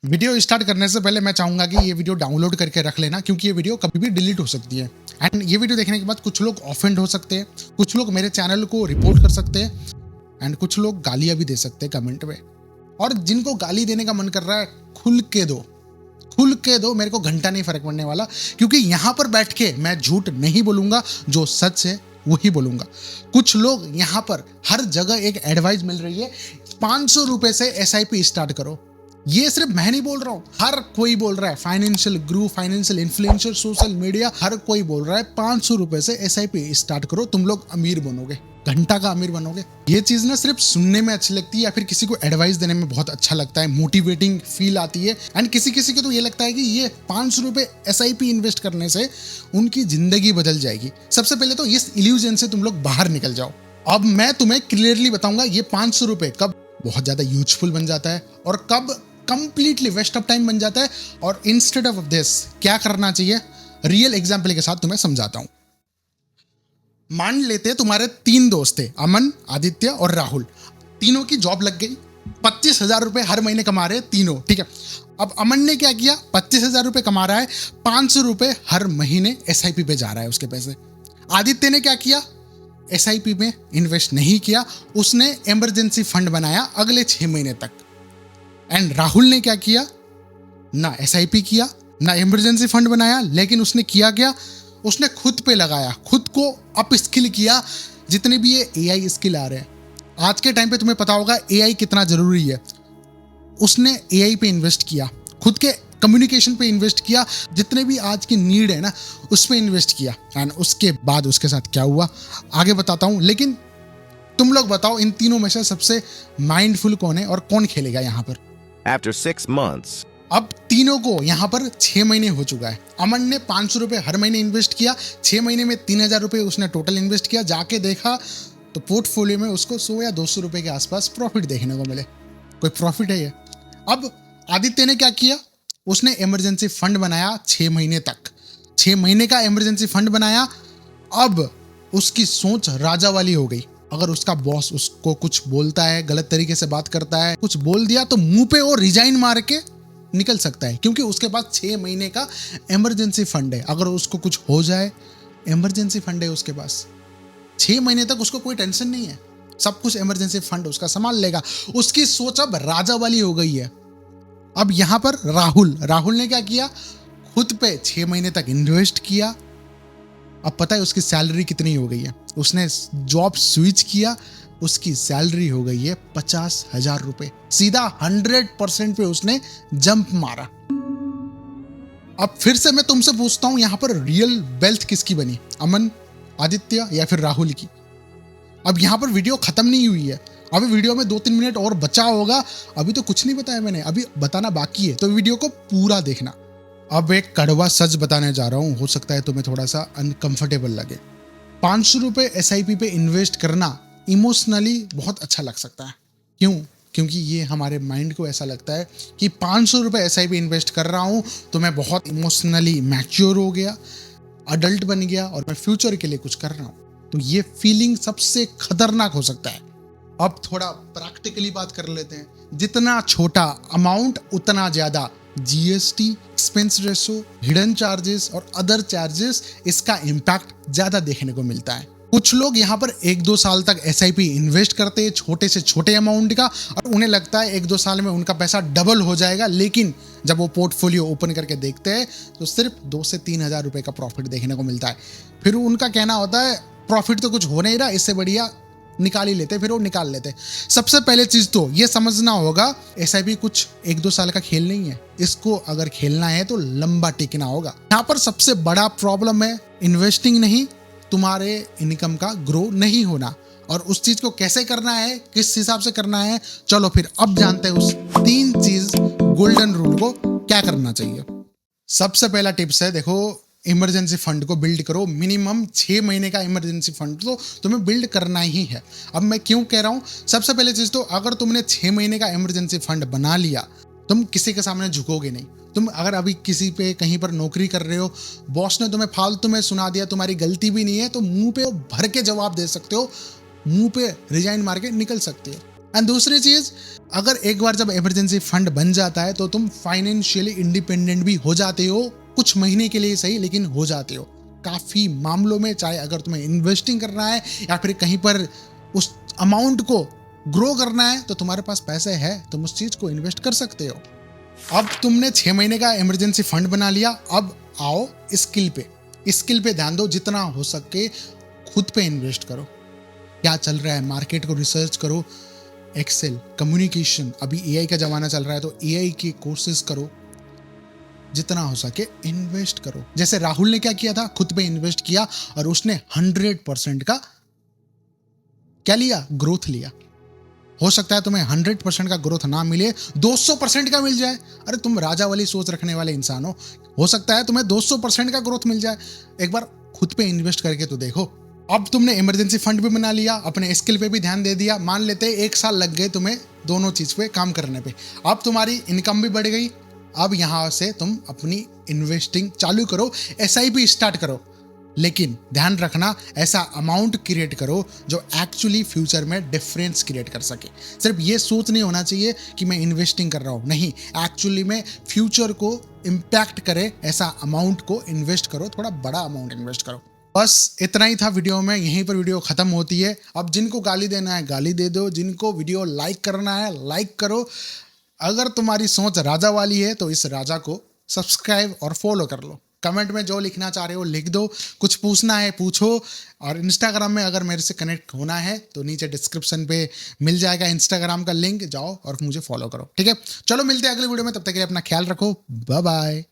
Video start करने से पहले मैं चाहूंगा कि ये वीडियो डाउनलोड करके रख लेना, क्योंकि ये वीडियो कभी भी डिलीट हो सकती है। एंड ये वीडियो देखने के बाद कुछ लोग ऑफेंड हो सकते हैं, कुछ लोग मेरे चैनल को रिपोर्ट कर सकते हैं, एंड कुछ लोग गालियां भी दे सकते हैं कमेंट में। और जिनको गाली देने का मन कर रहा है, खुल के दो, खुल के दो, मेरे को घंटा नहीं फर्क पड़ने वाला, क्योंकि यहाँ पर बैठ के मैं झूठ नहीं बोलूंगा, जो सच है वही बोलूंगा। कुछ लोग यहाँ पर हर जगह एक एडवाइस मिल रही है, 500 रुपए से SIP स्टार्ट करो। ये सिर्फ मैं नहीं बोल रहा हूँ, हर कोई बोल रहा है। फाइनेंशियल गुरु, फाइनेंशियल इन्फ्लुएंसर, सोशल मीडिया, हर कोई बोल रहा है 500 रुपए से SIP स्टार्ट करो, तुम लोग अमीर बनोगे, घंटा का अमीर बनोगे। ये चीज ना सिर्फ सुनने में अच्छी लगती है, या फिर किसी को एडवाइस देने में बहुत अच्छा लगता है, मोटिवेटिंग फील आती है। एंड किसी किसी को तो ये लगता है कि ये 500 रुपए SIP इन्वेस्ट करने से उनकी जिंदगी बदल जाएगी। सबसे पहले तो इस इल्यूजन से तुम लोग बाहर निकल जाओ। अब मैं तुम्हें क्लियरली बताऊंगा ये 500 रुपए कब बहुत ज्यादा यूजफुल बन जाता है और कब कंप्लीटली वेस्ट ऑफ टाइम बन जाता है, और इंस्टेड ऑफ दिस क्या करना चाहिए, रियल एग्जाम्पल के साथ तुम्हें समझाता हूं। मान लेते तुम्हारे 3 दोस्त थे, अमन, आदित्य और राहुल। तीनों की जॉब लग गई, 25,000 रुपए हर महीने कमा रहे तीनों, ठीक है। अब अमन ने क्या किया, 25,000 रुपए कमा रहा है, 500 रुपए हर महीने SIP पे जा रहा है उसके पैसे। आदित्य ने क्या किया, SIP में इन्वेस्ट नहीं किया, उसने इमरजेंसी फंड बनाया अगले 6 महीने तक। एंड राहुल ने क्या किया, ना SIP किया ना इमरजेंसी फंड बनाया, लेकिन उसने किया क्या, उसने खुद पे लगाया, खुद को अप स्किल किया। जितने भी ये AI स्किल आ रहे हैं आज के टाइम पे, तुम्हें पता होगा AI कितना जरूरी है। उसने AI पे इन्वेस्ट किया, खुद के कम्युनिकेशन पे इन्वेस्ट किया, जितने भी आज की नीड है ना उस पे इन्वेस्ट किया। एंड उसके बाद उसके साथ क्या हुआ आगे बताता हूं, लेकिन तुम लोग बताओ इन तीनों में से सबसे माइंडफुल कौन है और कौन खेलेगा यहाँ पर। After 6 months, अब तीनों को यहाँ पर 6 महीने हो चुका है। अमन ने 500 रुपए हर महीने इन्वेस्ट किया, 6 महीने में 3,000 रुपए उसने टोटल इन्वेस्ट किया। जाके देखा तो पोर्टफोलियो में उसको 100 या 200 रुपए के आसपास प्रॉफिट देखने को मिले। कोई प्रॉफिट है ये। अब आदित्य ने क्या किया, उसने इमरजेंसी फंड बनाया 6 महीने तक, 6 महीने का इमरजेंसी फंड बनाया। अब उसकी सोच राजा वाली हो गई। अगर उसका बॉस उसको कुछ बोलता है, गलत तरीके से बात करता है, कुछ बोल दिया, तो मुंह पे वो रिजाइन मार के निकल सकता है, क्योंकि उसके पास 6 महीने का इमरजेंसी फंड है। अगर उसको कुछ हो जाए, इमरजेंसी फंड है उसके पास, 6 महीने तक उसको कोई टेंशन नहीं है, सब कुछ इमरजेंसी फंड उसका संभाल लेगा। उसकी सोच अब राजा वाली हो गई है। अब यहां पर राहुल ने क्या किया, खुद पे 6 महीने तक इन्वेस्ट किया। अब पता है उसकी सैलरी कितनी हो गई है, उसने जॉब स्विच किया, उसकी सैलरी हो गई है 50,000 रुपए। सीधा 100% पे उसने जंप मारा। अब फिर से मैं तुमसे पूछता हूं, यहां पर रियल वेल्थ किसकी बनी, अमन, आदित्य या फिर राहुल की। अब यहां पर वीडियो खत्म नहीं हुई है, अभी वीडियो में 2-3 मिनट और बचा होगा। अभी तो कुछ नहीं बताया मैंने, अभी बताना बाकी है, तो वीडियो को पूरा देखना। अब एक कड़वा सच बताने जा रहा हूं, हो सकता है तुम्हें थोड़ा सा अनकंफर्टेबल लगे। 500 रुपए SIP पे इन्वेस्ट करना इमोशनली बहुत अच्छा लग सकता है। क्यों? क्योंकि ये हमारे माइंड को ऐसा लगता है कि 500 रुपए SIP इन्वेस्ट कर रहा हूं तो मैं बहुत इमोशनली मैच्योर हो गया, अडल्ट बन गया, और मैं फ्यूचर के लिए कुछ कर रहा हूं। तो ये फीलिंग सबसे खतरनाक हो सकता है। अब थोड़ा प्रैक्टिकली बात कर लेते हैं। जितना छोटा अमाउंट उतना ज्यादा GST, expense ratio, hidden charges और अदर चार्जेस, इसका इम्पैक्ट ज्यादा देखने को मिलता है। कुछ लोग यहाँ पर 1-2 साल तक SIP इन्वेस्ट करते हैं छोटे से छोटे अमाउंट का, और उन्हें लगता है 1-2 साल में उनका पैसा डबल हो जाएगा। लेकिन जब वो पोर्टफोलियो ओपन करके देखते हैं तो सिर्फ 2 से 3,000 रुपए का प्रॉफिट देखने को मिलता है। फिर उनका कहना होता है प्रॉफिट तो कुछ हो नहीं रहा, इससे बढ़िया निकाल ही लेते, फिर वो निकाल लेते। सबसे पहले चीज तो ये समझना होगा, SIP कुछ 1-2 साल का खेल नहीं है। इसको अगर खेलना है तो लंबा टिकना होगा। यहाँ पर सबसे बड़ा प्रॉब्लम है इन्वेस्टिंग नहीं, तुम्हारे इनकम का ग्रो नहीं होना। और उस चीज को कैसे करना है, किस हिसाब से करना है, चलो फिर अब जानते हैं उस 3 चीज गोल्डन रूल को क्या करना चाहिए। सबसे पहला टिप्स है, देखो, इमरजेंसी फंड को बिल्ड करो। मिनिमम 6 महीने का इमरजेंसी फंड तो तुम्हें बिल्ड करना ही है। अब मैं क्यों कह रहा हूं, सबसे पहले चीज तो अगर तुमने 6 महीने का इमरजेंसी फंड बना लिया, तुम किसी के सामने झुकोगे नहीं। तुम अगर अभी किसी पे कहीं पर नौकरी कर रहे हो, बॉस ने तुम्हें फालतू में सुना दिया, तुम्हारी गलती भी नहीं है, तो मुंह पे भर के जवाब दे सकते हो, मुंह पे रिजाइन मार के निकल सकते हो। एंड दूसरी चीज, अगर एक बार जब इमरजेंसी फंड बन जाता है तो तुम फाइनेंशियली इंडिपेंडेंट भी हो जाते हो, कुछ महीने के लिए सही लेकिन हो जाते हो काफी मामलों में। चाहे अगर तुम्हें इन्वेस्टिंग करना है या फिर कहीं पर उस अमाउंट को ग्रो करना है तो तुम्हारे पास पैसे है, तुम उस चीज को इन्वेस्ट कर सकते हो। अब तुमने 6 महीने का इमरजेंसी फंड बना लिया, अब आओ स्किल पे। स्किल पे ध्यान दो, जितना हो सके खुद पे इन्वेस्ट करो। क्या चल रहा है मार्केट को रिसर्च करो, एक्सेल, कम्युनिकेशन, अभी एआई का जमाना चल रहा है तो एआई की कोर्सेज करो, जितना हो सके इन्वेस्ट करो। जैसे राहुल ने क्या किया था, खुद पे इन्वेस्ट किया और उसने 100% का क्या लिया, ग्रोथ लिया। हो सकता है तुम्हें 100% का ग्रोथ ना मिले, 200% का मिल जाए। अरे तुम राजा वाली सोच रखने वाले इंसान हो सकता है तुम्हें 200% का ग्रोथ मिल जाए। एक बार खुद पे इन्वेस्ट करके तो देखो। अब तुमने इमरजेंसी फंड भी बना लिया, अपने स्किल पे भी ध्यान दे दिया, मान लेते 1 साल लग गए तुम्हें दोनों चीज पे काम करने पे। अब तुम्हारी इनकम भी बढ़ गई, अब यहां से तुम अपनी इन्वेस्टिंग चालू करो, एसआईपी स्टार्ट करो। लेकिन ध्यान रखना, ऐसा अमाउंट क्रिएट करो जो एक्चुअली फ्यूचर में डिफरेंस क्रिएट कर सके। सिर्फ ये सोच नहीं होना चाहिए कि मैं इन्वेस्टिंग कर रहा हूँ, नहीं, एक्चुअली में फ्यूचर को इम्पैक्ट करे ऐसा अमाउंट को इन्वेस्ट करो, थोड़ा बड़ा अमाउंट इन्वेस्ट करो। बस इतना ही था वीडियो में, यहीं पर वीडियो खत्म होती है। अब जिनको गाली देना है गाली दे दो, जिनको वीडियो लाइक करना है लाइक करो। अगर तुम्हारी सोच राजा वाली है तो इस राजा को सब्सक्राइब और फॉलो कर लो। कमेंट में जो लिखना चाह रहे हो लिख दो, कुछ पूछना है पूछो। और इंस्टाग्राम में अगर मेरे से कनेक्ट होना है तो नीचे डिस्क्रिप्शन पे मिल जाएगा इंस्टाग्राम का लिंक, जाओ और मुझे फॉलो करो, ठीक है। चलो मिलते हैं अगले वीडियो में, तब तक के लिए अपना ख्याल रखो, बाय बाय।